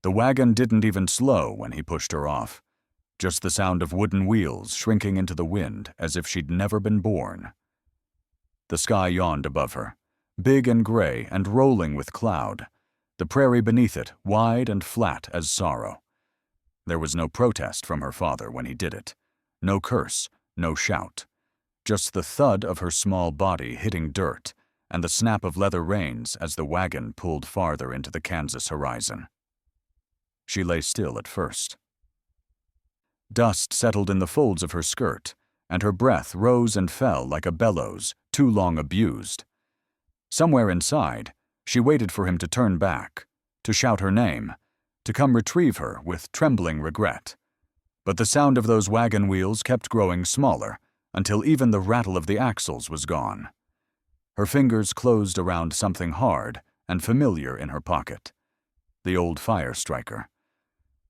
The wagon didn't even slow when he pushed her off. Just the sound of wooden wheels shrinking into the wind as if she'd never been born. The sky yawned above her, big and gray and rolling with cloud, the prairie beneath it wide and flat as sorrow. There was no protest from her father when he did it, no curse, no shout, just the thud of her small body hitting dirt and the snap of leather reins as the wagon pulled farther into the Kansas horizon. She lay still at first. Dust settled in the folds of her skirt, and her breath rose and fell like a bellows too long abused. Somewhere inside, she waited for him to turn back, to shout her name, to come retrieve her with trembling regret. But the sound of those wagon wheels kept growing smaller until even the rattle of the axles was gone. Her fingers closed around something hard and familiar in her pocket. The old fire striker.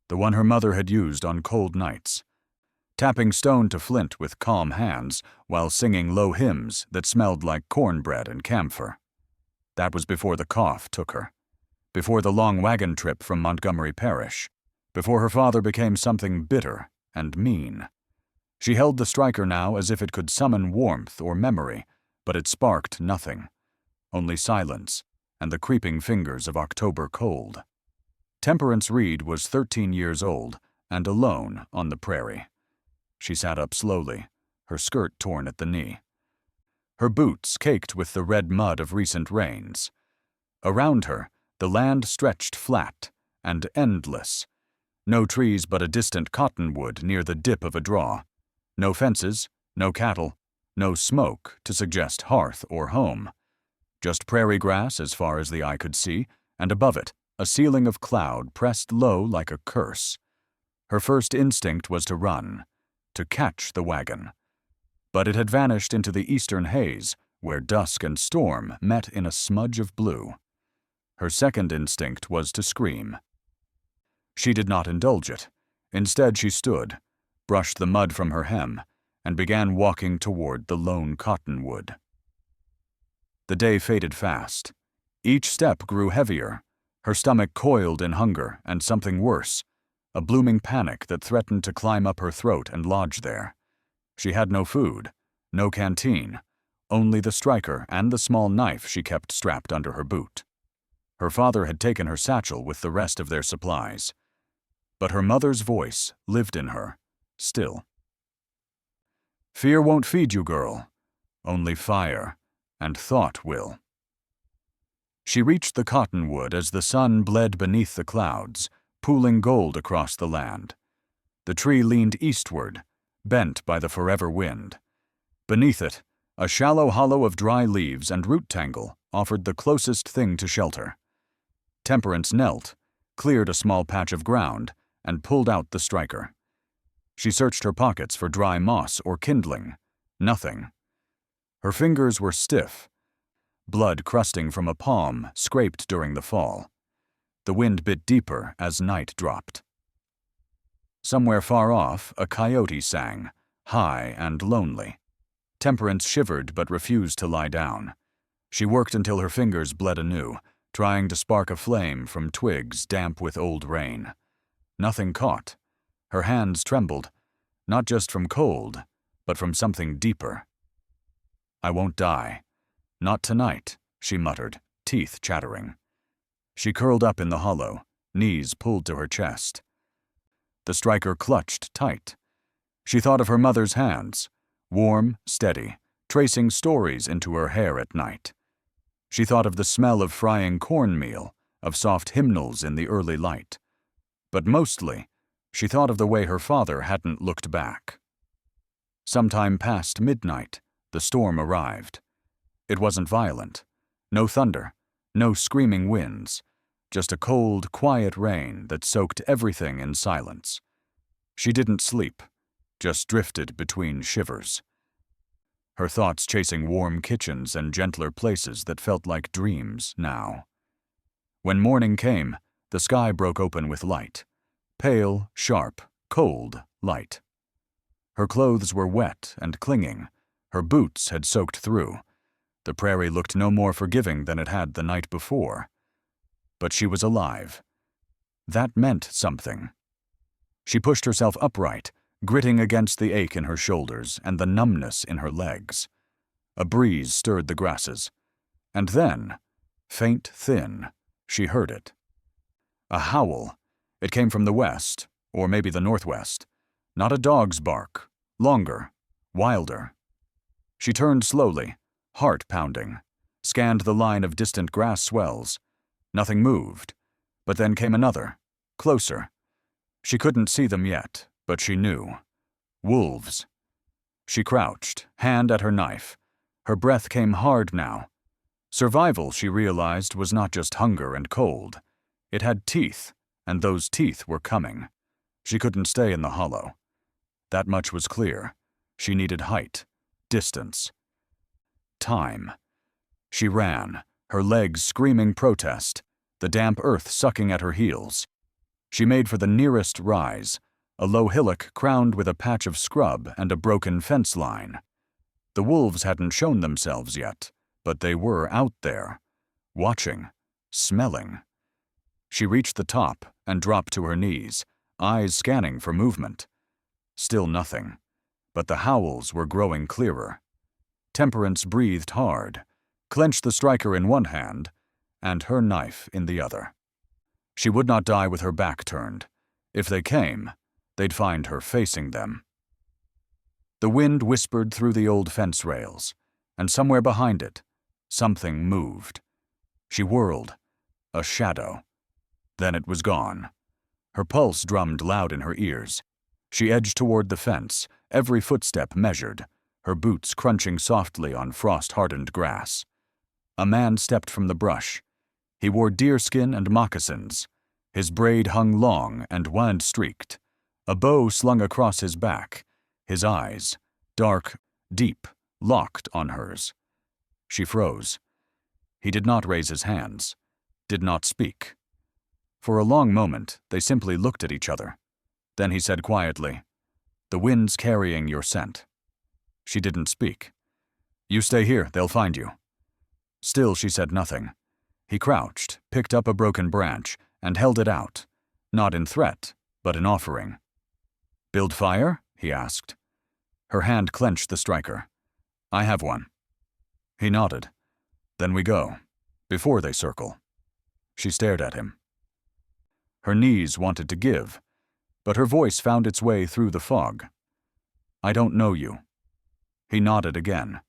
The one her mother had used on cold nights, tapping stone to flint with calm hands while singing low hymns that smelled like cornbread and camphor. That was before the cough took her, before the long wagon trip from Montgomery Parish, before her father became something bitter and mean. She held the striker now as if it could summon warmth or memory, but it sparked nothing, only silence and the creeping fingers of October cold. Temperance Reed was 13 years old and alone on the prairie. She sat up slowly, her skirt torn at the knee. Her boots caked with the red mud of recent rains. Around her, the land stretched flat and endless. No trees but a distant cottonwood near the dip of a draw. No fences, no cattle, no smoke to suggest hearth or home. Just prairie grass as far as the eye could see, and above it, a ceiling of cloud pressed low like a curse. Her first instinct was to run, to catch the wagon. But it had vanished into the eastern haze, where dusk and storm met in a smudge of blue. Her second instinct was to scream. She did not indulge it. Instead, she stood, brushed the mud from her hem, and began walking toward the lone cottonwood. The day faded fast. Each step grew heavier. Her stomach coiled in hunger and something worse, a blooming panic that threatened to climb up her throat and lodge there. She had no food, no canteen, only the striker and the small knife she kept strapped under her boot. Her father had taken her satchel with the rest of their supplies. But her mother's voice lived in her, still. Fear won't feed you, girl. Only fire and thought will. She reached the cottonwood as the sun bled beneath the clouds, pooling gold across the land. The tree leaned eastward, bent by the forever wind. Beneath it, a shallow hollow of dry leaves and root tangle offered the closest thing to shelter. Temperance knelt, cleared a small patch of ground, and pulled out the striker. She searched her pockets for dry moss or kindling. Nothing. Her fingers were stiff, blood crusting from a palm scraped during the fall. The wind bit deeper as night dropped. Somewhere far off, a coyote sang, high and lonely. Temperance shivered but refused to lie down. She worked until her fingers bled anew, trying to spark a flame from twigs damp with old rain. Nothing caught. Her hands trembled, not just from cold, but from something deeper. I won't die. Not tonight, she muttered, teeth chattering. She curled up in the hollow, knees pulled to her chest. The striker clutched tight. She thought of her mother's hands, warm, steady, tracing stories into her hair at night. She thought of the smell of frying cornmeal, of soft hymnals in the early light. But mostly, she thought of the way her father hadn't looked back. Sometime past midnight, the storm arrived. It wasn't violent. No thunder, no screaming winds, just a cold, quiet rain that soaked everything in silence. She didn't sleep, just drifted between shivers. Her thoughts chasing warm kitchens and gentler places that felt like dreams now. When morning came, the sky broke open with light. Pale, sharp, cold light. Her clothes were wet and clinging. Her boots had soaked through. The prairie looked no more forgiving than it had the night before. But she was alive. That meant something. She pushed herself upright, gritting against the ache in her shoulders and the numbness in her legs. A breeze stirred the grasses. And then, faint, thin, she heard it. A howl. It came from the west, or maybe the northwest. Not a dog's bark. Longer. Wilder. She turned slowly, heart pounding, scanned the line of distant grass swells. Nothing moved. But then came another, closer. She couldn't see them yet, but she knew. Wolves. She crouched, hand at her knife. Her breath came hard now. Survival, she realized, was not just hunger and cold. It had teeth, and those teeth were coming. She couldn't stay in the hollow. That much was clear. She needed height, distance, time. She ran, her legs screaming protest, the damp earth sucking at her heels. She made for the nearest rise, a low hillock crowned with a patch of scrub and a broken fence line. The wolves hadn't shown themselves yet, but they were out there, watching, smelling. She reached the top and dropped to her knees, eyes scanning for movement. Still nothing, but the howls were growing clearer. Temperance breathed hard, clenched the striker in one hand, and her knife in the other. She would not die with her back turned. If they came, they'd find her facing them. The wind whispered through the old fence rails, and somewhere behind it, something moved. She whirled, a shadow. Then it was gone. Her pulse drummed loud in her ears. She edged toward the fence, every footstep measured, her boots crunching softly on frost-hardened grass. A man stepped from the brush. He wore deerskin and moccasins. His braid hung long and wind-streaked. A bow slung across his back. His eyes, dark, deep, locked on hers. She froze. He did not raise his hands, did not speak. For a long moment, they simply looked at each other. Then he said quietly, "The wind's carrying your scent." She didn't speak. "You stay here, they'll find you." Still she said nothing. He crouched, picked up a broken branch, and held it out, not in threat, but in offering. "Build fire?" he asked. Her hand clenched the striker. "I have one." He nodded. "Then we go, before they circle." She stared at him. Her knees wanted to give, but her voice found its way through the fog. "I don't know you." He nodded again.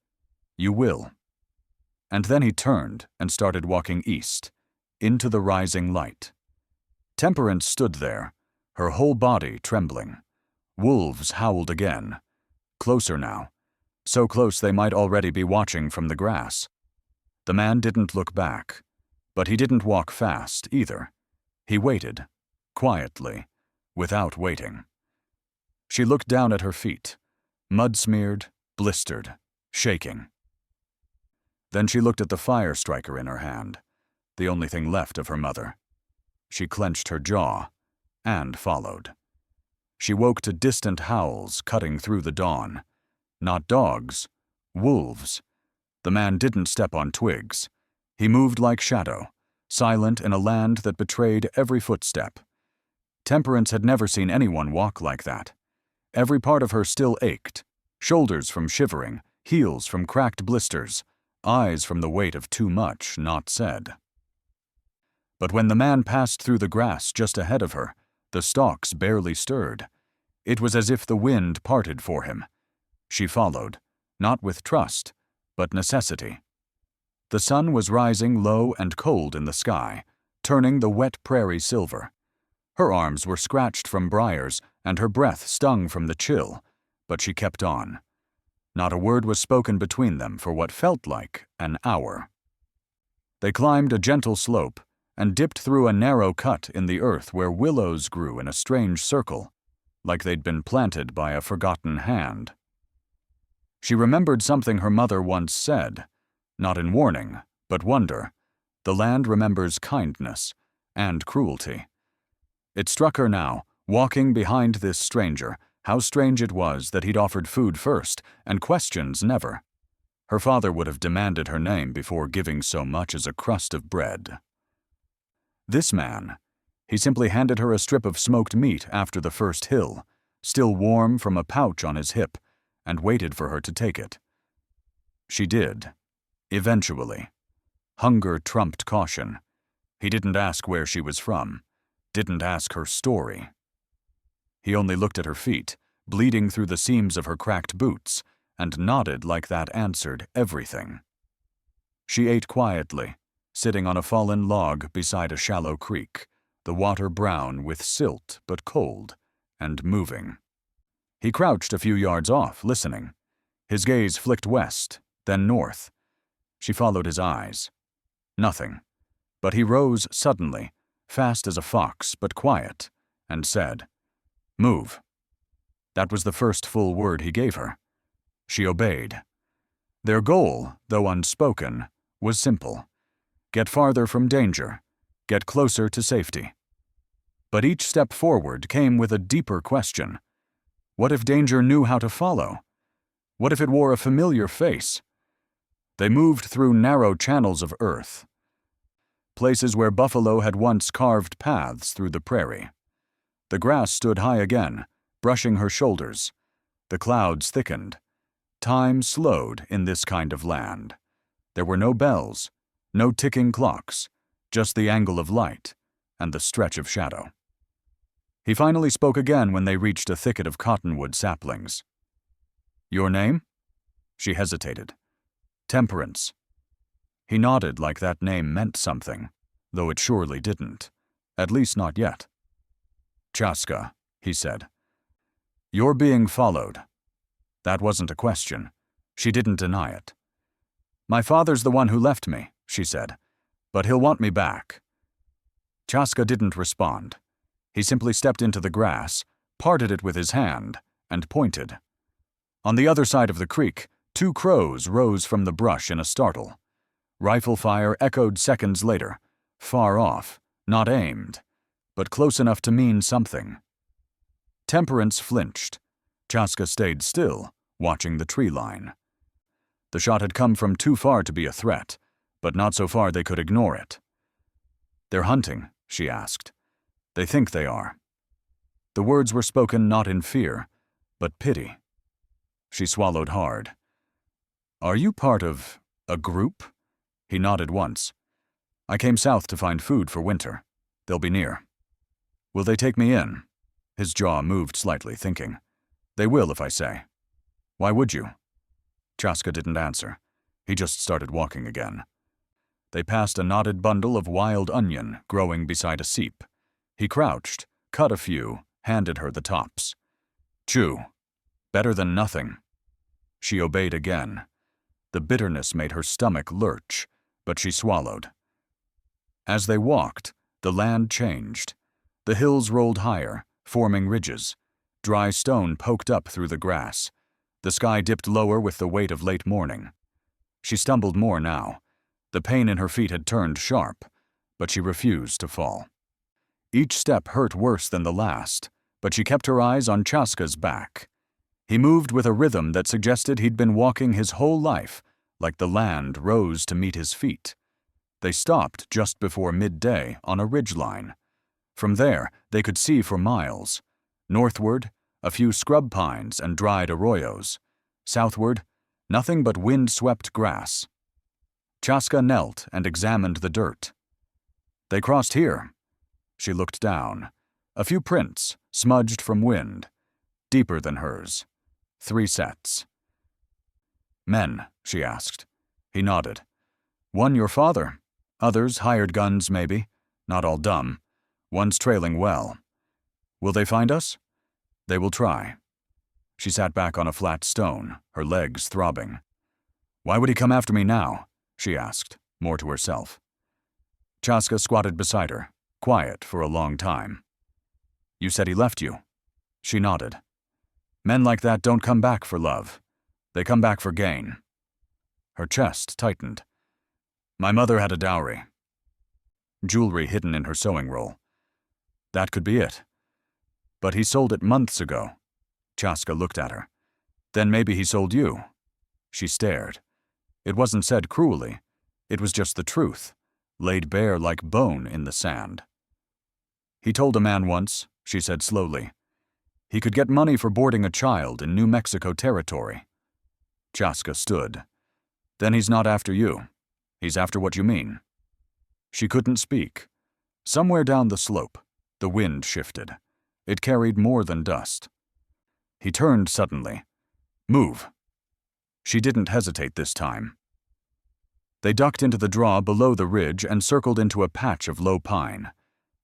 "You will." And then he turned and started walking east, into the rising light. Temperance stood there, her whole body trembling. Wolves howled again. Closer now. So close they might already be watching from the grass. The man didn't look back, but he didn't walk fast either. He waited, quietly, without waiting. She looked down at her feet, mud-smeared, blistered, shaking. Then she looked at the fire striker in her hand, the only thing left of her mother. She clenched her jaw, and followed. She woke to distant howls cutting through the dawn. Not dogs, wolves. The man didn't step on twigs. He moved like shadow, silent in a land that betrayed every footstep. Temperance had never seen anyone walk like that. Every part of her still ached, shoulders from shivering, heels from cracked blisters, eyes from the weight of too much not said. But when the man passed through the grass just ahead of her, the stalks barely stirred. It was as if the wind parted for him. She followed, not with trust, but necessity. The sun was rising low and cold in the sky, turning the wet prairie silver. Her arms were scratched from briars, and her breath stung from the chill, but she kept on. Not a word was spoken between them for what felt like an hour. They climbed a gentle slope and dipped through a narrow cut in the earth where willows grew in a strange circle, like they'd been planted by a forgotten hand. She remembered something her mother once said, not in warning, but wonder. The land remembers kindness and cruelty. It struck her now, walking behind this stranger, how strange it was that he'd offered food first, and questions never. Her father would have demanded her name before giving so much as a crust of bread. This man, He simply handed her a strip of smoked meat after the first hill, still warm from a pouch on his hip, and waited for her to take it. She did. Eventually. Hunger trumped caution. He didn't ask where she was from, didn't ask her story. He only looked at her feet, bleeding through the seams of her cracked boots, and nodded like that answered everything. She ate quietly, sitting on a fallen log beside a shallow creek, the water brown with silt but cold, and moving. He crouched a few yards off, listening. His gaze flicked west, then north. She followed his eyes. Nothing. But he rose suddenly, fast as a fox but quiet, and said, "Move." That was the first full word he gave her. She obeyed. Their goal, though unspoken, was simple. Get farther from danger, get closer to safety. But each step forward came with a deeper question. What if danger knew how to follow? What if it wore a familiar face? They moved through narrow channels of earth, places where buffalo had once carved paths through the prairie. The grass stood high again, brushing her shoulders. The clouds thickened. Time slowed in this kind of land. There were no bells, no ticking clocks, just the angle of light and the stretch of shadow. He finally spoke again when they reached a thicket of cottonwood saplings. "Your name?" She hesitated. "Temperance." He nodded like that name meant something, though it surely didn't. At least not yet. "Chaska," he said. "You're being followed." That wasn't a question. She didn't deny it. "My father's the one who left me," she said, "but he'll want me back." Chaska didn't respond. He simply stepped into the grass, parted it with his hand, and pointed. On the other side of the creek, 2 crows rose from the brush in a startle. Rifle fire echoed seconds later, far off, not aimed, but close enough to mean something. Temperance flinched. Chaska stayed still, watching the tree line. The shot had come from too far to be a threat, but not so far they could ignore it. "They're hunting?" she asked. "They think they are." The words were spoken not in fear, but pity. She swallowed hard. "Are you part of a group?" He nodded once. "I came south to find food for winter. They'll be near." "Will they take me in?" His jaw moved slightly, thinking. "They will if I say." "Why would you?" Chaska didn't answer. He just started walking again. They passed a knotted bundle of wild onion growing beside a seep. He crouched, cut a few, handed her the tops. "Chew. Better than nothing." She obeyed again. The bitterness made her stomach lurch, but she swallowed. As they walked, the land changed. The hills rolled higher, forming ridges. Dry stone poked up through the grass. The sky dipped lower with the weight of late morning. She stumbled more now. The pain in her feet had turned sharp, but she refused to fall. Each step hurt worse than the last, but she kept her eyes on Chaska's back. He moved with a rhythm that suggested he'd been walking his whole life, like the land rose to meet his feet. They stopped just before midday on a ridgeline. From there, they could see for miles. Northward, a few scrub pines and dried arroyos. Southward, nothing but wind-swept grass. Chaska knelt and examined the dirt. "They crossed here." She looked down. A few prints, smudged from wind. Deeper than hers. 3 sets. "Men?" she asked. He nodded. "One your father. Others hired guns, maybe. Not all dumb. One's trailing well. Will they find us?" "They will try." She sat back on a flat stone, her legs throbbing. "Why would he come after me now?" she asked, more to herself. Chaska squatted beside her, quiet for a long time. "You said he left you." She nodded. "Men like that don't come back for love. They come back for gain." Her chest tightened. "My mother had a dowry." Jewelry hidden in her sewing roll. That could be it. "But he sold it months ago." Chaska looked at her. "Then maybe he sold you." She stared. It wasn't said cruelly. It was just the truth, laid bare like bone in the sand. He told a man once, she said slowly. He could get money for boarding a child in New Mexico territory. Chaska stood. Then he's not after you. He's after what you mean. She couldn't speak. Somewhere down the slope, the wind shifted. It carried more than dust. He turned suddenly. Move. She didn't hesitate this time. They ducked into the draw below the ridge and circled into a patch of low pine.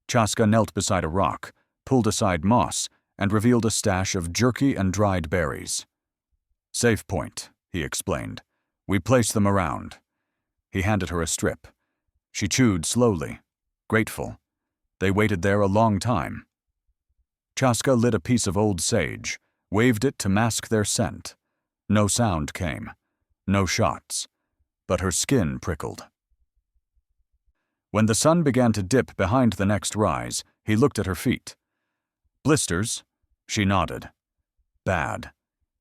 Chaska knelt beside a rock, pulled aside moss, and revealed a stash of jerky and dried berries. Safe point, he explained. We place them around. He handed her a strip. She chewed slowly, grateful. They waited there a long time. Chaska lit a piece of old sage, waved it to mask their scent. No sound came, no shots, but her skin prickled. When the sun began to dip behind the next rise, he looked at her feet. Blisters? She nodded. Bad.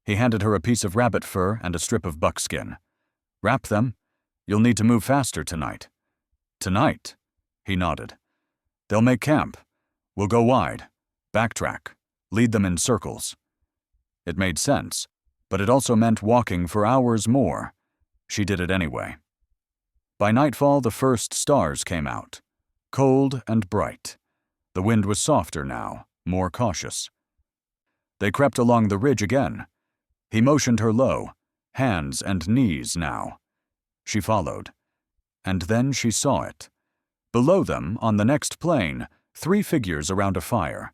He handed her a piece of rabbit fur and a strip of buckskin. Wrap them. You'll need to move faster tonight. Tonight? He nodded. They'll make camp. We'll go wide. Backtrack. Lead them in circles. It made sense, but it also meant walking for hours more. She did it anyway. By nightfall, the first stars came out. Cold and bright. The wind was softer now, more cautious. They crept along the ridge again. He motioned her low, hands and knees now. She followed. And then she saw it. Below them, on the next plain, 3 figures around a fire.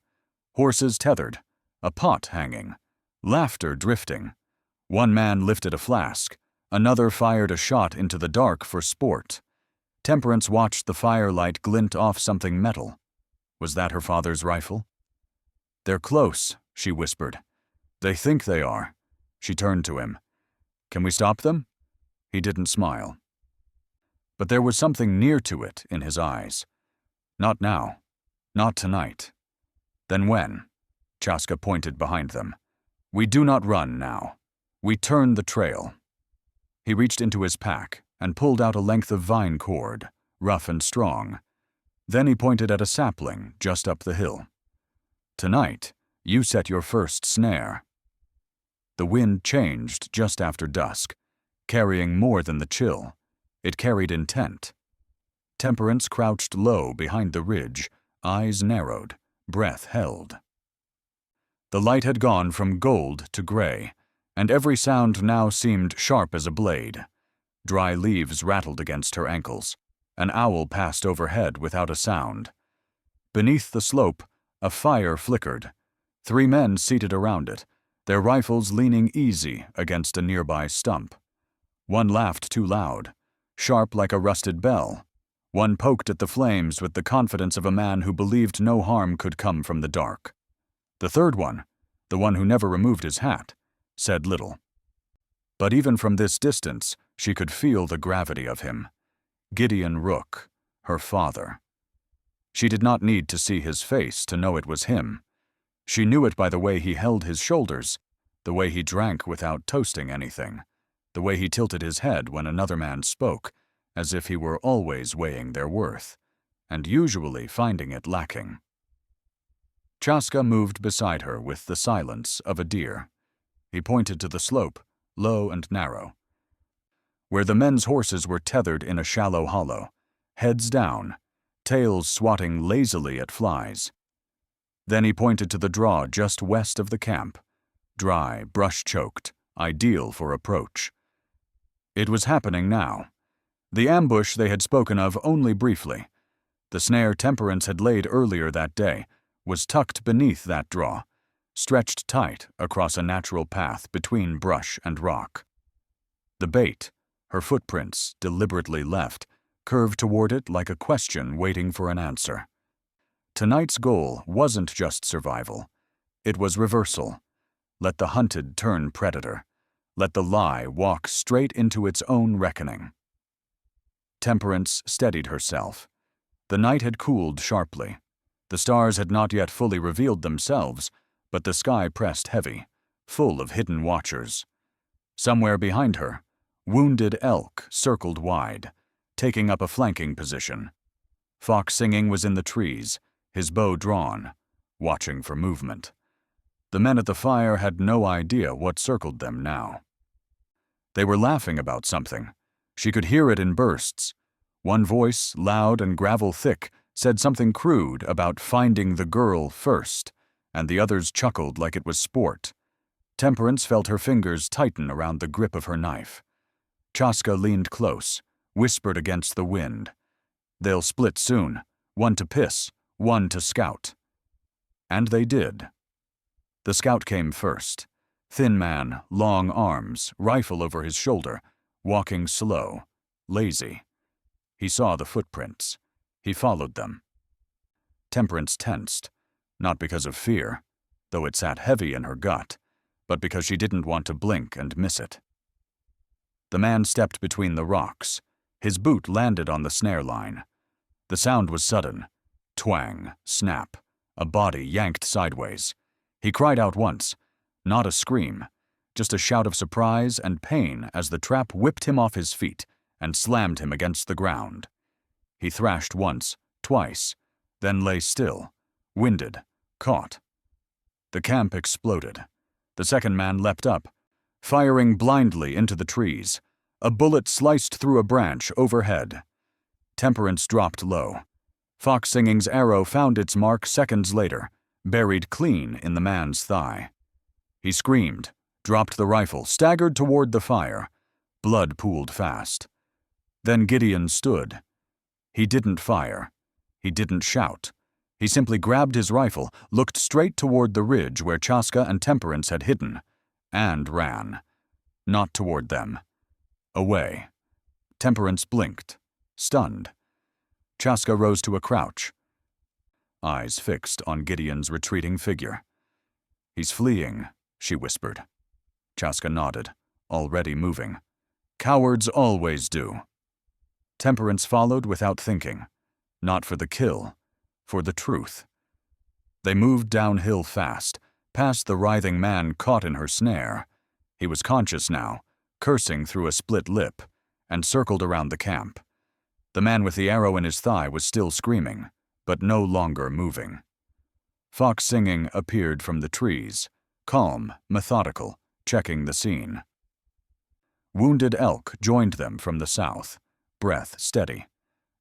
Horses tethered, a pot hanging, laughter drifting. One man lifted a flask. Another fired a shot into the dark for sport. Temperance watched the firelight glint off something metal. Was that her father's rifle? They're close, she whispered. They think they are. She turned to him. Can we stop them? He didn't smile. But there was something near to it in his eyes. Not now. Not tonight. Then when? Chaska pointed behind them. We do not run now. We turn the trail. He reached into his pack and pulled out a length of vine cord, rough and strong. Then he pointed at a sapling just up the hill. Tonight, you set your first snare. The wind changed just after dusk, carrying more than the chill. It carried intent. Temperance crouched low behind the ridge, eyes narrowed, breath held. The light had gone from gold to gray, and every sound now seemed sharp as a blade. Dry leaves rattled against her ankles. An owl passed overhead without a sound. Beneath the slope, a fire flickered. 3 men seated around it, their rifles leaning easy against a nearby stump. One laughed too loud, sharp like a rusted bell. One poked at the flames with the confidence of a man who believed no harm could come from the dark. The third one, the one who never removed his hat, said little. But even from this distance, she could feel the gravity of him. Gideon Rook, her father. She did not need to see his face to know it was him. She knew it by the way he held his shoulders, the way he drank without toasting anything, the way he tilted his head when another man spoke, as if he were always weighing their worth, and usually finding it lacking. Chaska moved beside her with the silence of a deer. He pointed to the slope, low and narrow, where the men's horses were tethered in a shallow hollow, heads down, tails swatting lazily at flies. Then he pointed to the draw just west of the camp, dry, brush-choked, ideal for approach. It was happening now. The ambush they had spoken of only briefly. The snare Temperance had laid earlier that day was tucked beneath that draw, stretched tight across a natural path between brush and rock. The bait, her footprints deliberately left, curved toward it like a question waiting for an answer. Tonight's goal wasn't just survival. It was reversal. Let the hunted turn predator. Let the lie walk straight into its own reckoning. Temperance steadied herself. The night had cooled sharply. The stars had not yet fully revealed themselves, but the sky pressed heavy, full of hidden watchers. Somewhere behind her, wounded elk circled wide, taking up a flanking position. Fox singing was in the trees, his bow drawn, watching for movement. The men at the fire had no idea what circled them now. They were laughing about something. She could hear it in bursts. One voice, loud and gravel-thick, said something crude about finding the girl first, and the others chuckled like it was sport. Temperance felt her fingers tighten around the grip of her knife. Chaska leaned close, whispered against the wind. They'll split soon, one to piss, one to scout. And they did. The scout came first. Thin man, long arms, rifle over his shoulder, walking slow, lazy. He saw the footprints. He followed them. Temperance tensed, not because of fear, though it sat heavy in her gut, but because she didn't want to blink and miss it. The man stepped between the rocks. His boot landed on the snare line. The sound was sudden. Twang, snap, a body yanked sideways. He cried out once, not a scream, just a shout of surprise and pain as the trap whipped him off his feet and slammed him against the ground. He thrashed once, twice, then lay still, winded, caught. The camp exploded. The second man leapt up, firing blindly into the trees. A bullet sliced through a branch overhead. Temperance dropped low. Fox Singing's arrow found its mark seconds later, buried clean in the man's thigh. He screamed, dropped the rifle, staggered toward the fire. Blood pooled fast. Then Gideon stood. He didn't fire. He didn't shout. He simply grabbed his rifle, looked straight toward the ridge where Chaska and Temperance had hidden, and ran. Not toward them. Away. Temperance blinked, stunned. Chaska rose to a crouch, eyes fixed on Gideon's retreating figure. "He's fleeing," she whispered. Chaska nodded, already moving. "Cowards always do." Temperance followed without thinking. Not for the kill, for the truth. They moved downhill fast, past the writhing man caught in her snare. He was conscious now, cursing through a split lip, and circled around the camp. The man with the arrow in his thigh was still screaming, but no longer moving. Fox Singing appeared from the trees, calm, methodical, checking the scene. Wounded Elk joined them from the south, breath steady.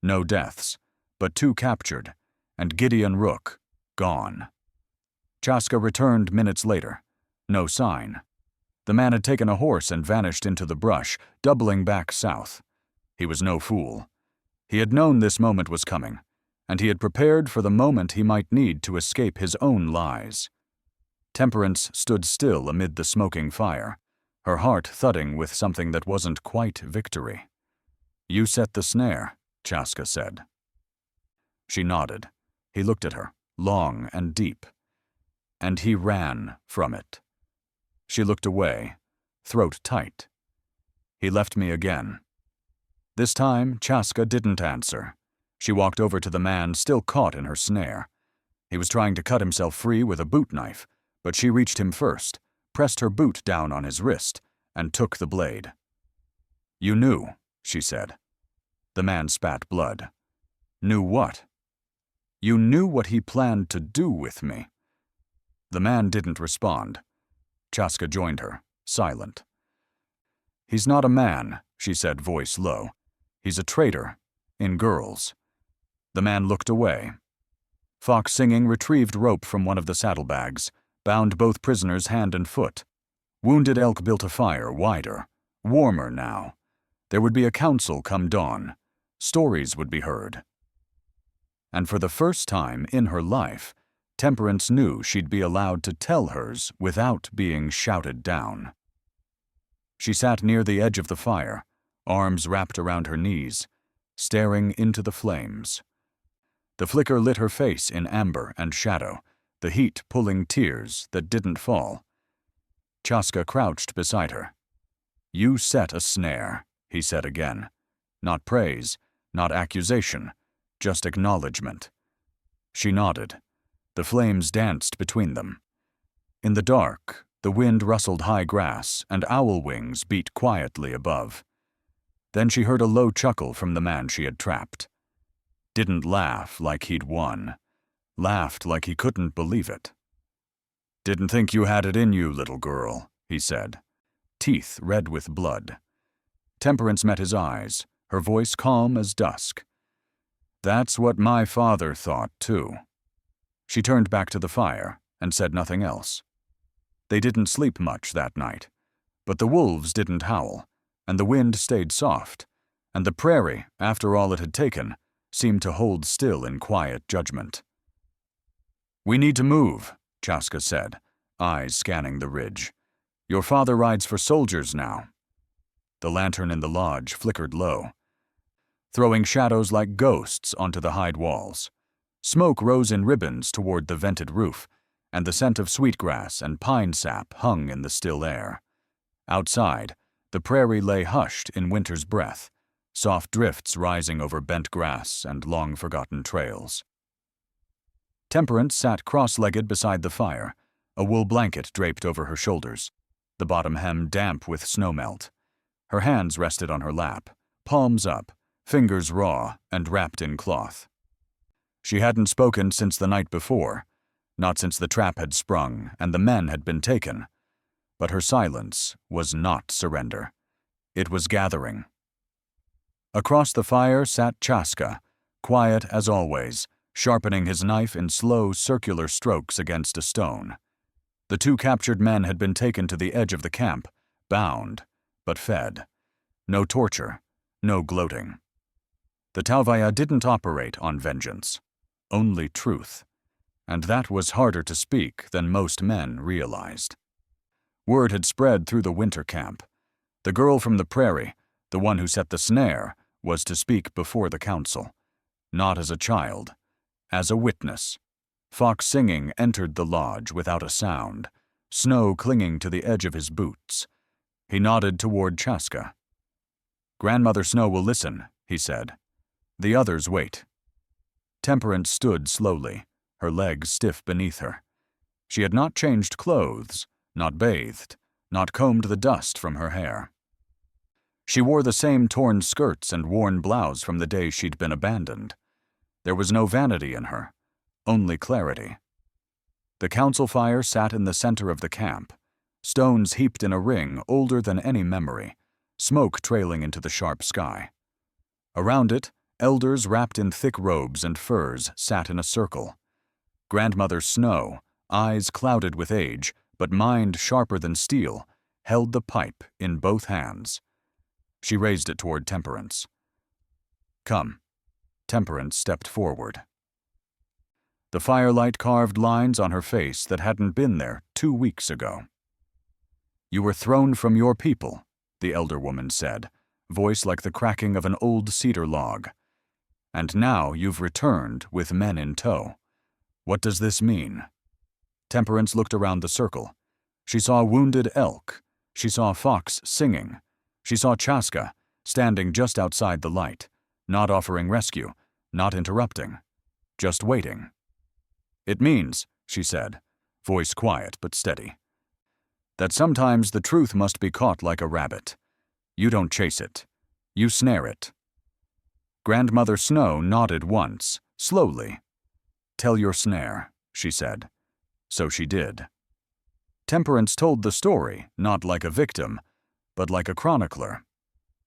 No deaths, but 2 captured, and Gideon Rook gone. Chaska returned minutes later. No sign. The man had taken a horse and vanished into the brush, doubling back south. He was no fool. He had known this moment was coming, and he had prepared for the moment he might need to escape his own lies. Temperance stood still amid the smoking fire, her heart thudding with something that wasn't quite victory. "You set the snare," Chaska said. She nodded. He looked at her, long and deep. "And he ran from it." She looked away, throat tight. "He left me again." This time, Chaska didn't answer. She walked over to the man still caught in her snare. He was trying to cut himself free with a boot knife, but she reached him first, pressed her boot down on his wrist, and took the blade. "You knew," she said. The man spat blood. "Knew what?" "You knew what he planned to do with me." The man didn't respond. Chaska joined her, silent. "He's not a man," she said, voice low. "He's a traitor, in girls." The man looked away. Fox Singing retrieved rope from one of the saddlebags, bound both prisoners hand and foot. Wounded Elk built a fire wider, warmer now. There would be a council come dawn. Stories would be heard. And for the first time in her life, Temperance knew she'd be allowed to tell hers without being shouted down. She sat near the edge of the fire, arms wrapped around her knees, staring into the flames. The flicker lit her face in amber and shadow, the heat pulling tears that didn't fall. Chaska crouched beside her. "You set a snare," he said again. Not praise, not accusation, just acknowledgement. She nodded. The flames danced between them. In the dark, the wind rustled high grass and owl wings beat quietly above. Then she heard a low chuckle from the man she had trapped. Didn't laugh like he'd won, laughed like he couldn't believe it. "Didn't think you had it in you, little girl," he said, teeth red with blood. Temperance met his eyes, her voice calm as dusk. "That's what my father thought, too." She turned back to the fire and said nothing else. They didn't sleep much that night, but the wolves didn't howl, and the wind stayed soft, and the prairie, after all it had taken, seemed to hold still in quiet judgment. "We need to move," Chaska said, eyes scanning the ridge. "Your father rides for soldiers now." The lantern in the lodge flickered low, throwing shadows like ghosts onto the hide walls. Smoke rose in ribbons toward the vented roof, and the scent of sweetgrass and pine sap hung in the still air. Outside, the prairie lay hushed in winter's breath, soft drifts rising over bent grass and long-forgotten trails. Temperance sat cross-legged beside the fire, a wool blanket draped over her shoulders, the bottom hem damp with snowmelt. Her hands rested on her lap, palms up, fingers raw and wrapped in cloth. She hadn't spoken since the night before, not since the trap had sprung and the men had been taken. But her silence was not surrender. It was gathering. Across the fire sat Chaska, quiet as always, sharpening his knife in slow, circular strokes against a stone. The two captured men had been taken to the edge of the camp, bound, but fed. No torture, no gloating. The Tauvaya didn't operate on vengeance, only truth, and that was harder to speak than most men realized. Word had spread through the winter camp. The girl from the prairie, the one who set the snare, was to speak before the council, not as a child, as a witness. Fox singing entered the lodge without a sound, snow clinging to the edge of his boots. He nodded toward Chaska. "Grandmother Snow will listen," he said. "The others wait." Temperance stood slowly, her legs stiff beneath her. She had not changed clothes, not bathed, not combed the dust from her hair. She wore the same torn skirts and worn blouse from the day she'd been abandoned. There was no vanity in her, only clarity. The council fire sat in the center of the camp, stones heaped in a ring older than any memory, smoke trailing into the sharp sky. Around it, elders wrapped in thick robes and furs sat in a circle. Grandmother Snow, eyes clouded with age, but mind sharper than steel, held the pipe in both hands. She raised it toward Temperance. "Come." Temperance stepped forward. The firelight carved lines on her face that hadn't been there 2 weeks ago. "You were thrown from your people," the elder woman said, voice like the cracking of an old cedar log. "And now you've returned with men in tow. What does this mean?" Temperance looked around the circle. She saw wounded elk. She saw Fox singing. She saw Chaska, standing just outside the light, not offering rescue, not interrupting, just waiting. "It means," she said, voice quiet but steady, "that sometimes the truth must be caught like a rabbit. You don't chase it. You snare it." Grandmother Snow nodded once, slowly. "Tell your snare," she said. So she did. Temperance told the story, not like a victim, but like a chronicler.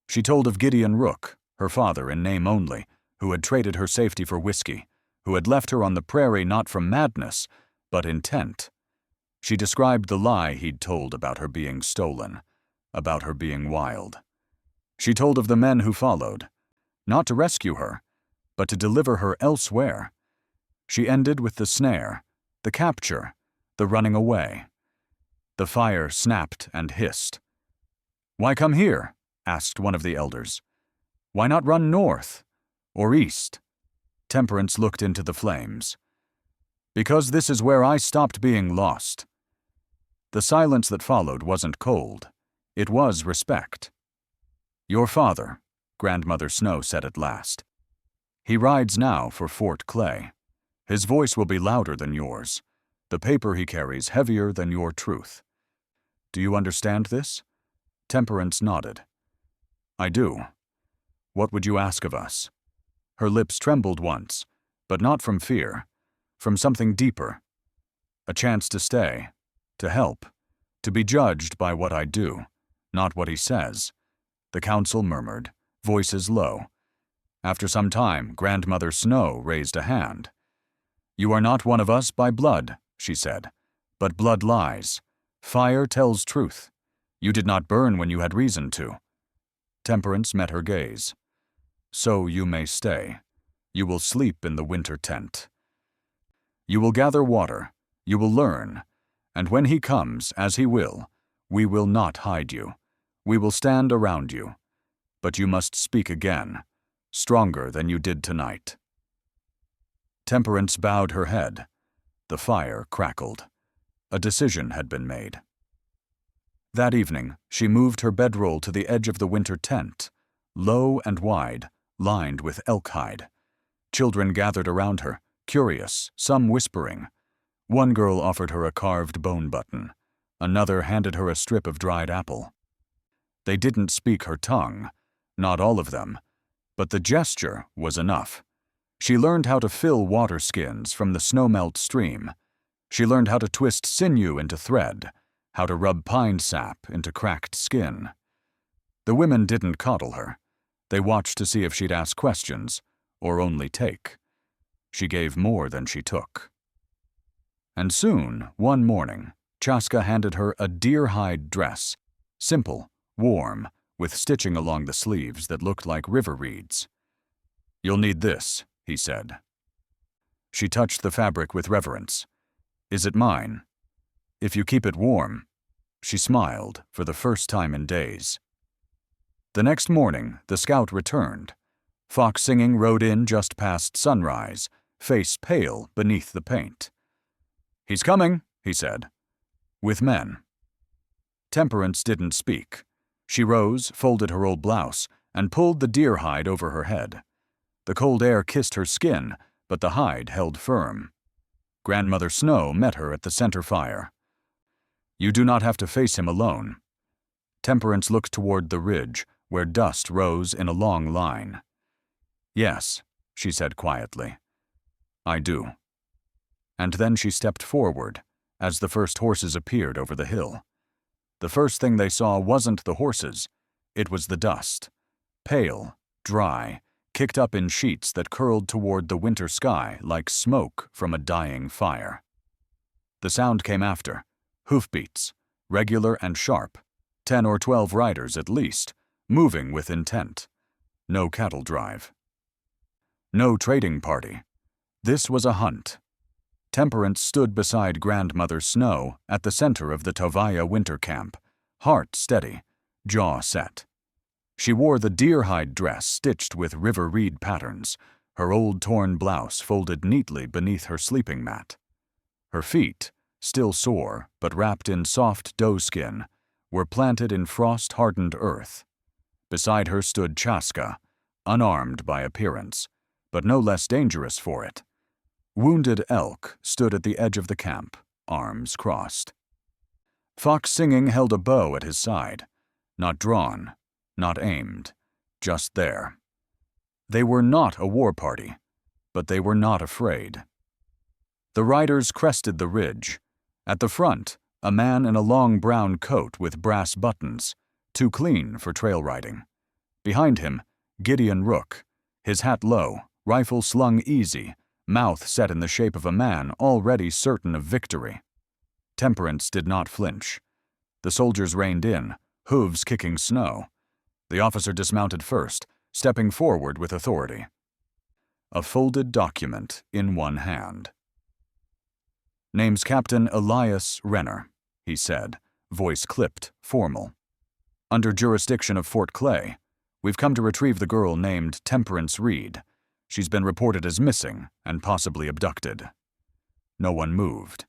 She told of Gideon Rook, her father in name only, who had traded her safety for whiskey, who had left her on the prairie not from madness, but intent. She described the lie he'd told about her being stolen, about her being wild. She told of the men who followed, not to rescue her, but to deliver her elsewhere. She ended with the snare, the capture, the running away. The fire snapped and hissed. "Why come here?" asked one of the elders. "Why not run north? Or east?" Temperance looked into the flames. "Because this is where I stopped being lost." The silence that followed wasn't cold. It was respect. "Your father," Grandmother Snow said at last. "He rides now for Fort Clay. His voice will be louder than yours. The paper he carries heavier than your truth. Do you understand this?" Temperance nodded. "I do. What would you ask of us?" Her lips trembled once, but not from fear. from something deeper. A chance to stay, to help, to be judged by what I do, not what he says, the council murmured, voices low. After some time, Grandmother Snow raised a hand. "You are not one of us by blood," she said, "but blood lies. Fire tells truth. You did not burn when you had reason to." Temperance met her gaze. "So you may stay. You will sleep in the winter tent. You will gather water, you will learn, and when he comes, as he will, we will not hide you. We will stand around you. But you must speak again, stronger than you did tonight." Temperance bowed her head. The fire crackled. A decision had been made. That evening, she moved her bedroll to the edge of the winter tent, low and wide, lined with elk hide. Children gathered around her, curious, some whispering. One girl offered her a carved bone button. Another handed her a strip of dried apple. They didn't speak her tongue, not all of them, but the gesture was enough. She learned how to fill water skins from the snowmelt stream. She learned how to twist sinew into thread, how to rub pine sap into cracked skin. The women didn't coddle her. They watched to see if she'd ask questions, or only take. She gave more than she took. And soon, one morning, Chaska handed her a deer-hide dress, simple, warm, with stitching along the sleeves that looked like river reeds. "You'll need this," he said. She touched the fabric with reverence. "Is it mine? If you keep it warm." She smiled for the first time in days. The next morning, the scout returned. Fox Singing rode in just past sunrise, face pale beneath the paint. "He's coming," he said. "With men." Temperance didn't speak. She rose, folded her old blouse, and pulled the deer hide over her head. The cold air kissed her skin, but the hide held firm. Grandmother Snow met her at the center fire. "You do not have to face him alone." Temperance looked toward the ridge, where dust rose in a long line. "Yes," she said quietly. "I do." And then she stepped forward, as the first horses appeared over the hill. The first thing they saw wasn't the horses, it was the dust. Pale, dry, kicked up in sheets that curled toward the winter sky like smoke from a dying fire. The sound came after, hoofbeats, regular and sharp, 10 or 12 riders at least, moving with intent. No cattle drive. No trading party. This was a hunt. Temperance stood beside Grandmother Snow at the center of the Tovaya winter camp, heart steady, jaw set. She wore the deer-hide dress stitched with river reed patterns, her old torn blouse folded neatly beneath her sleeping mat. Her feet, still sore but wrapped in soft doeskin, were planted in frost-hardened earth. Beside her stood Chaska, unarmed by appearance, but no less dangerous for it. Wounded Elk stood at the edge of the camp, arms crossed. Fox Singing held a bow at his side, not drawn, not aimed, just there. They were not a war party, but they were not afraid. The riders crested the ridge. At the front, a man in a long brown coat with brass buttons, too clean for trail riding. Behind him, Gideon Rook, his hat low, rifle slung easy, mouth set in the shape of a man already certain of victory. Temperance did not flinch. The soldiers reined in, hooves kicking snow. The officer dismounted first, stepping forward with authority. A folded document in one hand. "Name's Captain Elias Renner," he said, voice clipped, formal. "Under jurisdiction of Fort Clay, we've come to retrieve the girl named Temperance Reed. She's been reported as missing and possibly abducted." No one moved.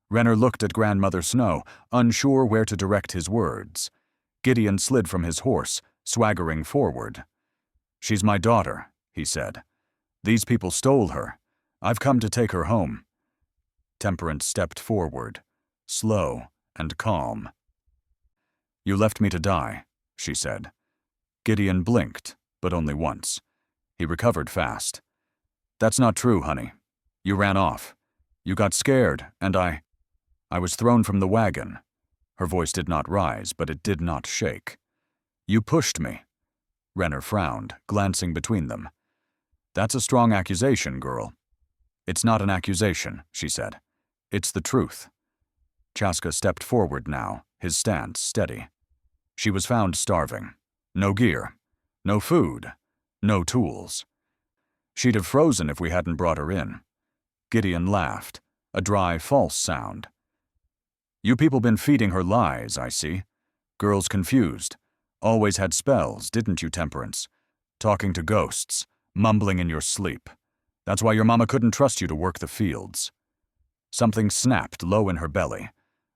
Renner looked at Grandmother Snow, unsure where to direct his words. Gideon slid from his horse, swaggering forward. "She's my daughter," he said. "These people stole her. I've come to take her home." Temperance stepped forward, slow and calm. "You left me to die," she said. Gideon blinked, but only once. He recovered fast. "That's not true, honey. You ran off. You got scared, and I was thrown from the wagon." Her voice did not rise, but it did not shake. "You pushed me." Renner frowned, glancing between them. "That's a strong accusation, girl." "It's not an accusation," she said. "It's the truth." Chaska stepped forward now, his stance steady. She was found starving. No gear. No food. No tools. She'd have frozen if we hadn't brought her in. Gideon laughed, a dry, false sound. "You people been feeding her lies, I see. Girl's confused. Always had spells, didn't you, Temperance? Talking to ghosts, mumbling in your sleep. That's why your mama couldn't trust you to work the fields." Something snapped low in her belly.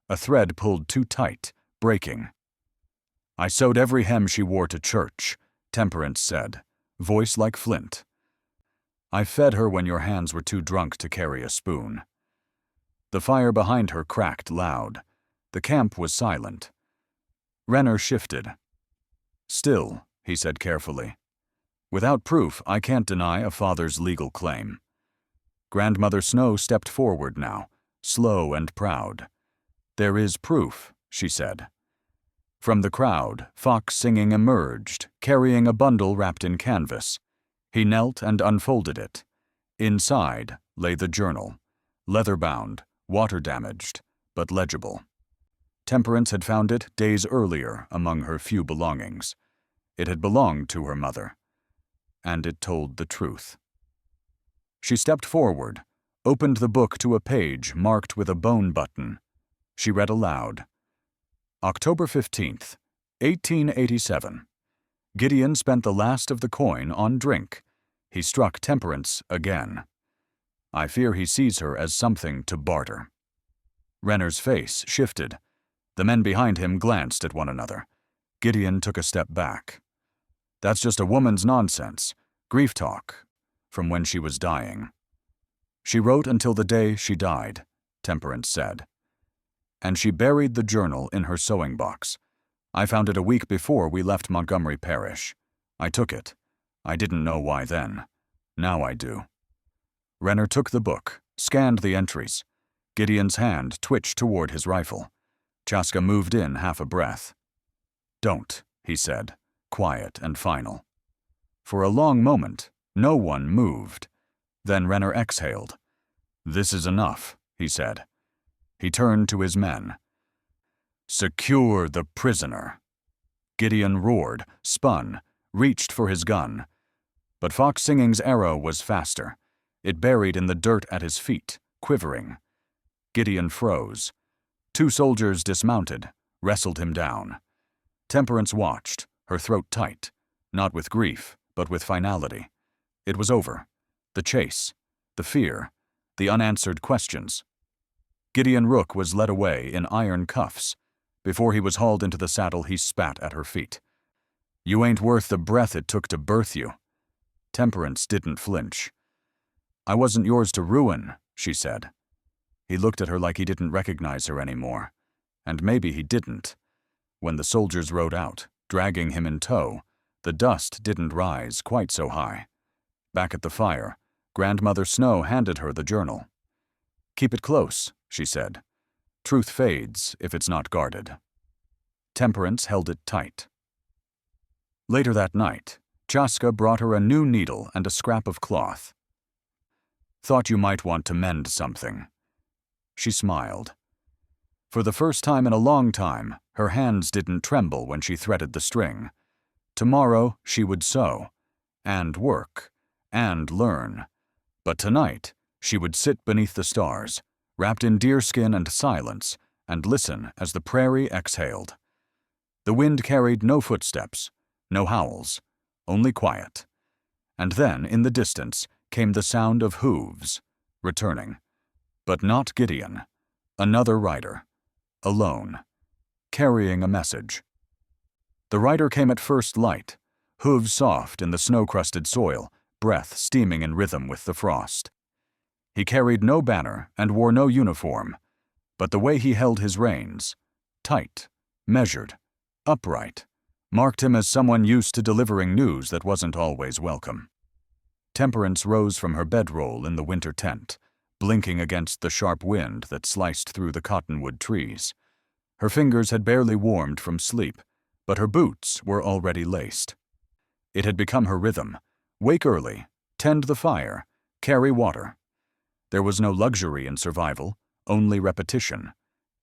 A thread pulled too tight, breaking. "I sewed every hem she wore to church," Temperance said, voice like flint. "I fed her when your hands were too drunk to carry a spoon." The fire behind her cracked loud. The camp was silent. Renner shifted. "Still," he said carefully, "without proof, I can't deny a father's legal claim." Grandmother Snow stepped forward now, slow and proud. "There is proof," she said. From the crowd, Fox Singing emerged, carrying a bundle wrapped in canvas. He knelt and unfolded it. Inside lay the journal, leather-bound, water-damaged, but legible. Temperance had found it days earlier among her few belongings. It had belonged to her mother, and it told the truth. She stepped forward, opened the book to a page marked with a bone button. She read aloud. October 15th, 1887. Gideon spent the last of the coin on drink. He struck Temperance again. I fear he sees her as something to barter. Renner's face shifted. The men behind him glanced at one another. Gideon took a step back. That's just a woman's nonsense, grief talk, from when she was dying. She wrote until the day she died, Temperance said. And she buried the journal in her sewing box. I found it a week before we left Montgomery Parish. I took it. I didn't know why then. Now I do. Renner took the book, scanned the entries. Gideon's hand twitched toward his rifle. Chaska moved in half a breath. "Don't," he said, quiet and final. For a long moment, no one moved. Then Renner exhaled. "This is enough," he said. He turned to his men. "Secure the prisoner." Gideon roared, spun, reached for his gun. But Fox Singing's arrow was faster. It buried in the dirt at his feet, quivering. Gideon froze. Two soldiers dismounted, wrestled him down. Temperance watched, her throat tight, not with grief, but with finality. It was over. The chase, the fear, the unanswered questions. Gideon Rook was led away in iron cuffs. Before he was hauled into the saddle, he spat at her feet. "You ain't worth the breath it took to birth you." Temperance didn't flinch. "I wasn't yours to ruin," she said. He looked at her like he didn't recognize her anymore. And maybe he didn't. When the soldiers rode out, dragging him in tow, the dust didn't rise quite so high. Back at the fire, Grandmother Snow handed her the journal. "Keep it close," she said. "Truth fades if it's not guarded." Temperance held it tight. Later that night, Chaska brought her a new needle and a scrap of cloth. "Thought you might want to mend something." She smiled. For the first time in a long time, her hands didn't tremble when she threaded the string. Tomorrow she would sew, and work, and learn. But tonight she would sit beneath the stars, wrapped in deerskin and silence, and listen as the prairie exhaled. The wind carried no footsteps, no howls, only quiet. And then, in the distance, came the sound of hooves, returning. But not Gideon. Another rider. Alone. Carrying a message. The rider came at first light, hooves soft in the snow-crusted soil, breath steaming in rhythm with the frost. He carried no banner and wore no uniform, but the way he held his reins, tight, measured, upright, marked him as someone used to delivering news that wasn't always welcome. Temperance rose from her bedroll in the winter tent, blinking against the sharp wind that sliced through the cottonwood trees. Her fingers had barely warmed from sleep, but her boots were already laced. It had become her rhythm. Wake early, tend the fire, carry water. There was no luxury in survival, only repetition,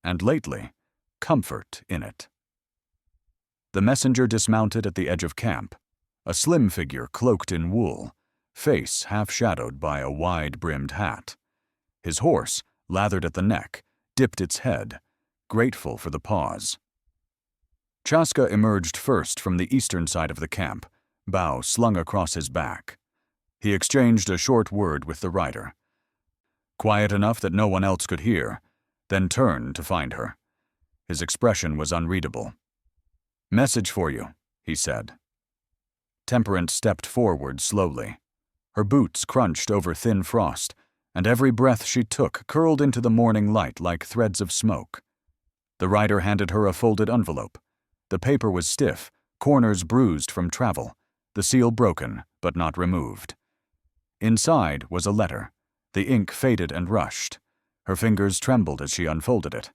and lately, comfort in it. The messenger dismounted at the edge of camp, a slim figure cloaked in wool, face half-shadowed by a wide-brimmed hat. His horse, lathered at the neck, dipped its head, grateful for the pause. Chaska emerged first from the eastern side of the camp, bow slung across his back. He exchanged a short word with the rider. Quiet enough that no one else could hear, then turned to find her. His expression was unreadable. "Message for you," he said. Temperance stepped forward slowly. Her boots crunched over thin frost, and every breath she took curled into the morning light like threads of smoke. The rider handed her a folded envelope. The paper was stiff, corners bruised from travel, the seal broken but not removed. Inside was a letter. The ink faded and rushed. Her fingers trembled as she unfolded it.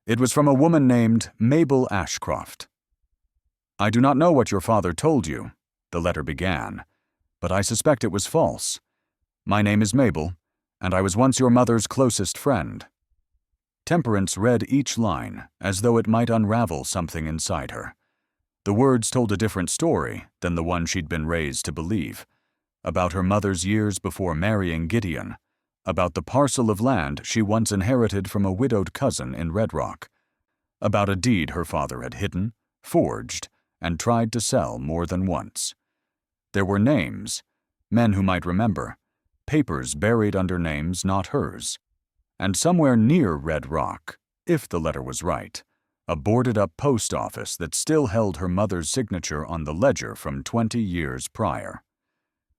It was from a woman named Mabel Ashcroft. "I do not know what your father told you," the letter began, "but I suspect it was false. My name is Mabel, and I was once your mother's closest friend." Temperance read each line as though it might unravel something inside her. The words told a different story than the one she'd been raised to believe, about her mother's years before marrying Gideon, about the parcel of land she once inherited from a widowed cousin in Red Rock, about a deed her father had hidden, forged, and tried to sell more than once. There were names, men who might remember, papers buried under names not hers, and somewhere near Red Rock, if the letter was right, a boarded-up post office that still held her mother's signature on the ledger from 20 years prior.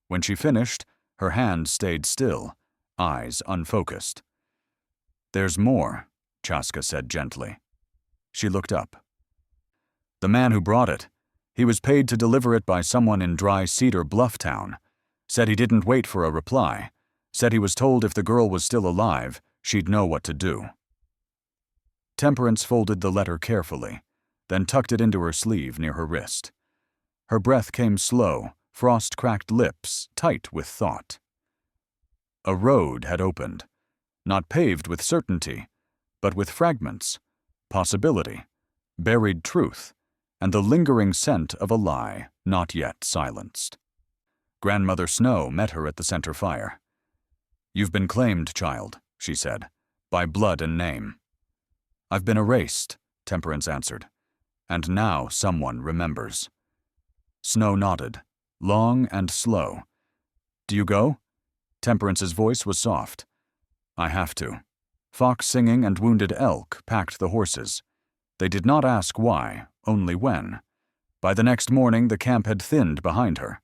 When she finished, her hand stayed still, eyes unfocused. "There's more," Chaska said gently. She looked up. "The man who brought it, he was paid to deliver it by someone in Dry Cedar Bluff town. Said he didn't wait for a reply. Said he was told if the girl was still alive, she'd know what to do." Temperance folded the letter carefully, then tucked it into her sleeve near her wrist. Her breath came slow, frost-cracked lips tight with thought. A road had opened, not paved with certainty, but with fragments, possibility, buried truth, and the lingering scent of a lie not yet silenced. Grandmother Snow met her at the center fire. "You've been claimed, child," she said, "by blood and name." "I've been erased," Temperance answered, "and now someone remembers." Snow nodded, long and slow. "Do you go?" Temperance's voice was soft. "I have to." Fox singing and wounded elk packed the horses. They did not ask why, only when. By the next morning the camp had thinned behind her.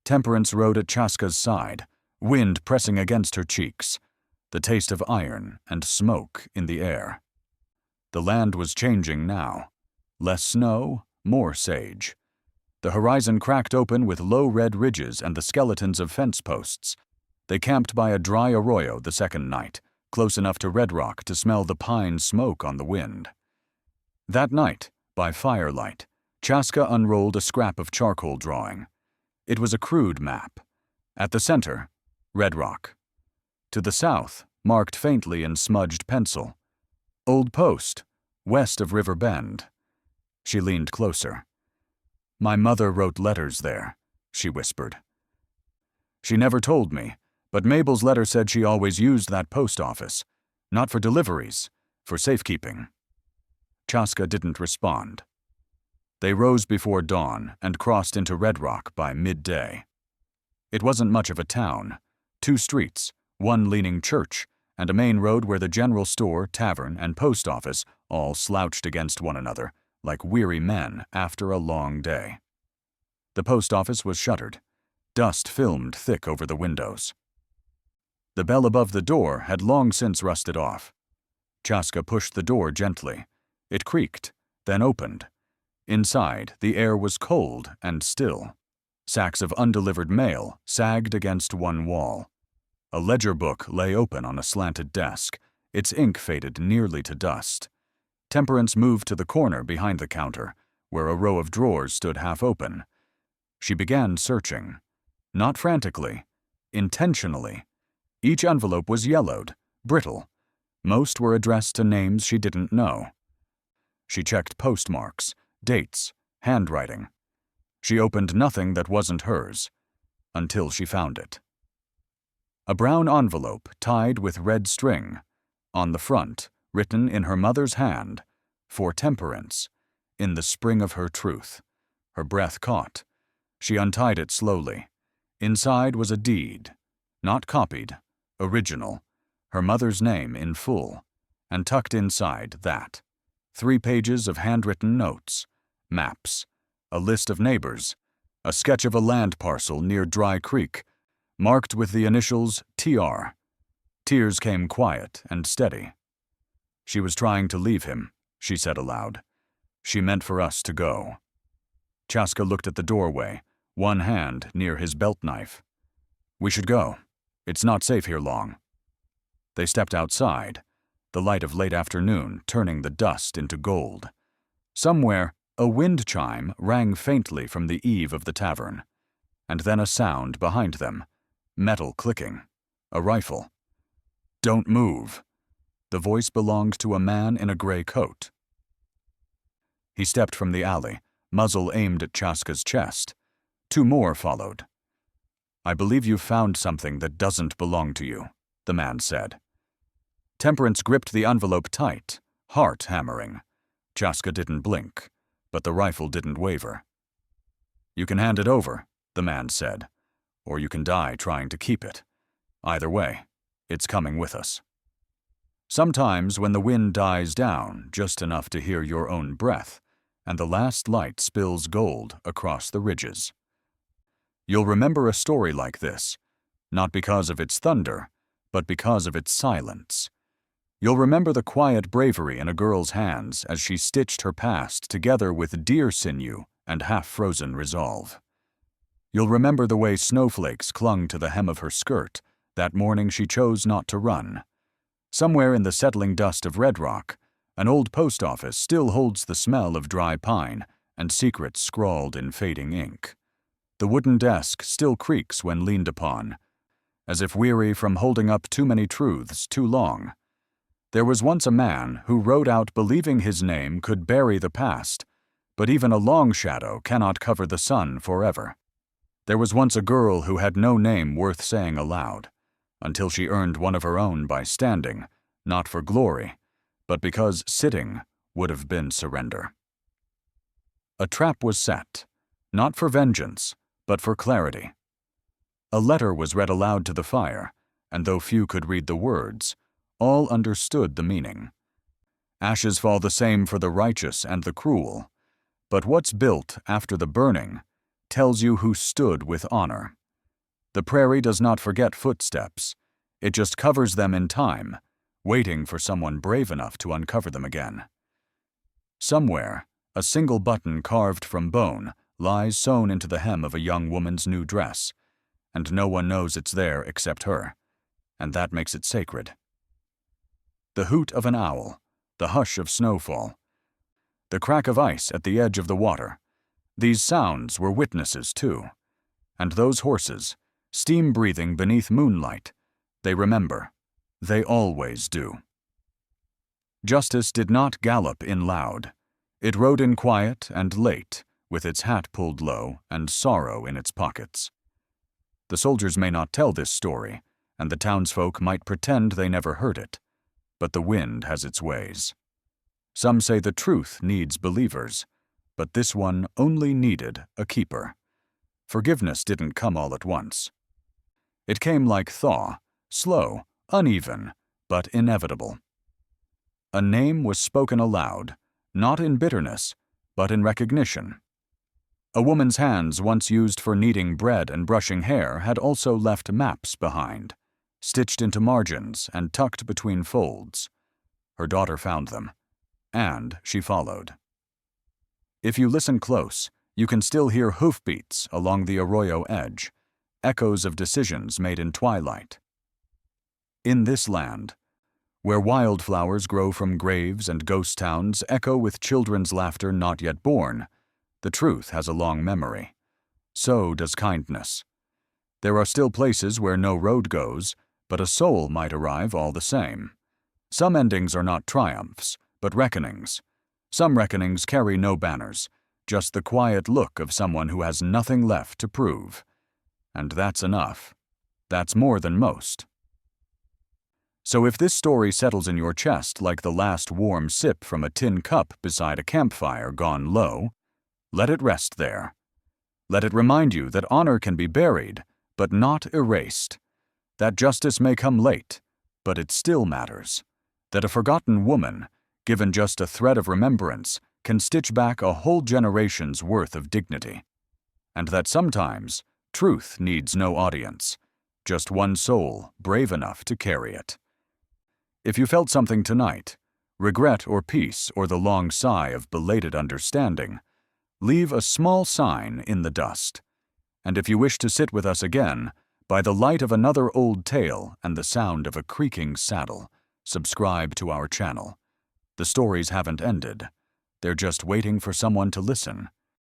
Temperance rode at Chaska's side, wind pressing against her cheeks, the taste of iron and smoke in the air. The land was changing now. Less snow, more sage. The horizon cracked open with low red ridges and the skeletons of fence posts. They camped by a dry arroyo the second night, close enough to Red Rock to smell the pine smoke on the wind. That night, by firelight, Chaska unrolled a scrap of charcoal drawing. It was a crude map. At the center, Red Rock. To the south, marked faintly in smudged pencil, Old Post, west of River Bend. She leaned closer. "My mother wrote letters there," she whispered. "She never told me, but Mabel's letter said she always used that post office. Not for deliveries, for safekeeping." Chaska didn't respond. They rose before dawn and crossed into Red Rock by midday. It wasn't much of a town. 2 streets, one leaning church, and a main road where the general store, tavern, and post office all slouched against one another, like weary men after a long day. The post office was shuttered. Dust filmed thick over the windows. The bell above the door had long since rusted off. Chaska pushed the door gently. It creaked, then opened. Inside, the air was cold and still. Sacks of undelivered mail sagged against one wall. A ledger book lay open on a slanted desk, its ink faded nearly to dust. Temperance moved to the corner behind the counter, where a row of drawers stood half open. She began searching. Not frantically, intentionally. Each envelope was yellowed, brittle. Most were addressed to names she didn't know. She checked postmarks, dates, handwriting. She opened nothing that wasn't hers, until she found it. A brown envelope tied with red string. On the front, written in her mother's hand, "For Temperance," in the spring of her truth. Her breath caught. She untied it slowly. Inside was a deed, not copied, original, her mother's name in full, and tucked inside that, 3 pages of handwritten notes, maps, a list of neighbors, a sketch of a land parcel near Dry Creek, marked with the initials TR. Tears came quiet and steady. She was trying to leave him, she said aloud. She meant for us to go. Chaska looked at the doorway, one hand near his belt knife. We should go. It's not safe here long. They stepped outside, the light of late afternoon turning the dust into gold. Somewhere, a wind chime rang faintly from the eave of the tavern, and then a sound behind them, metal clicking, a rifle. Don't move. The voice belonged to a man in a gray coat. He stepped from the alley, muzzle aimed at Chaska's chest. 2 more followed. I believe you've found something that doesn't belong to you, the man said. Temperance gripped the envelope tight, heart hammering. Chaska didn't blink, but the rifle didn't waver. You can hand it over, the man said, or you can die trying to keep it. Either way, it's coming with us. Sometimes when the wind dies down just enough to hear your own breath, and the last light spills gold across the ridges. You'll remember a story like this, not because of its thunder, but because of its silence. You'll remember the quiet bravery in a girl's hands as she stitched her past together with deer sinew and half-frozen resolve. You'll remember the way snowflakes clung to the hem of her skirt that morning she chose not to run. Somewhere in the settling dust of Red Rock, an old post office still holds the smell of dry pine and secrets scrawled in fading ink. The wooden desk still creaks when leaned upon, as if weary from holding up too many truths too long. There was once a man who rode out believing his name could bury the past, but even a long shadow cannot cover the sun forever. There was once a girl who had no name worth saying aloud, until she earned one of her own by standing, not for glory, but because sitting would have been surrender. A trap was set, not for vengeance, but for clarity. A letter was read aloud to the fire, and though few could read the words, all understood the meaning. Ashes fall the same for the righteous and the cruel, but what's built after the burning tells you who stood with honor. The prairie does not forget footsteps. It just covers them in time, waiting for someone brave enough to uncover them again. Somewhere, a single button carved from bone lies sewn into the hem of a young woman's new dress, and no one knows it's there except her, and that makes it sacred. The hoot of an owl, the hush of snowfall, the crack of ice at the edge of the water, these sounds were witnesses too. And those horses, steam-breathing beneath moonlight, they remember. They always do. Justice did not gallop in loud. It rode in quiet and late, with its hat pulled low and sorrow in its pockets. The soldiers may not tell this story, and the townsfolk might pretend they never heard it, but the wind has its ways. Some say the truth needs believers, but this one only needed a keeper. Forgiveness didn't come all at once. It came like thaw, slow, uneven, but inevitable. A name was spoken aloud, not in bitterness, but in recognition. A woman's hands once used for kneading bread and brushing hair had also left maps behind, stitched into margins and tucked between folds. Her daughter found them, and she followed. If you listen close, you can still hear hoofbeats along the arroyo edge, echoes of decisions made in twilight. In this land, where wildflowers grow from graves and ghost towns echo with children's laughter not yet born, the truth has a long memory. So does kindness. There are still places where no road goes, but a soul might arrive all the same. Some endings are not triumphs, but reckonings. Some reckonings carry no banners, just the quiet look of someone who has nothing left to prove. And that's enough. That's more than most. So if this story settles in your chest like the last warm sip from a tin cup beside a campfire gone low, let it rest there. Let it remind you that honor can be buried, but not erased. That justice may come late, but it still matters. That a forgotten woman, given just a thread of remembrance, can stitch back a whole generation's worth of dignity. And that sometimes truth needs no audience, just one soul brave enough to carry it. If you felt something tonight, regret or peace or the long sigh of belated understanding, leave a small sign in the dust. And if you wish to sit with us again, by the light of another old tale and the sound of a creaking saddle, subscribe to our channel. The stories haven't ended. They're just waiting for someone to listen.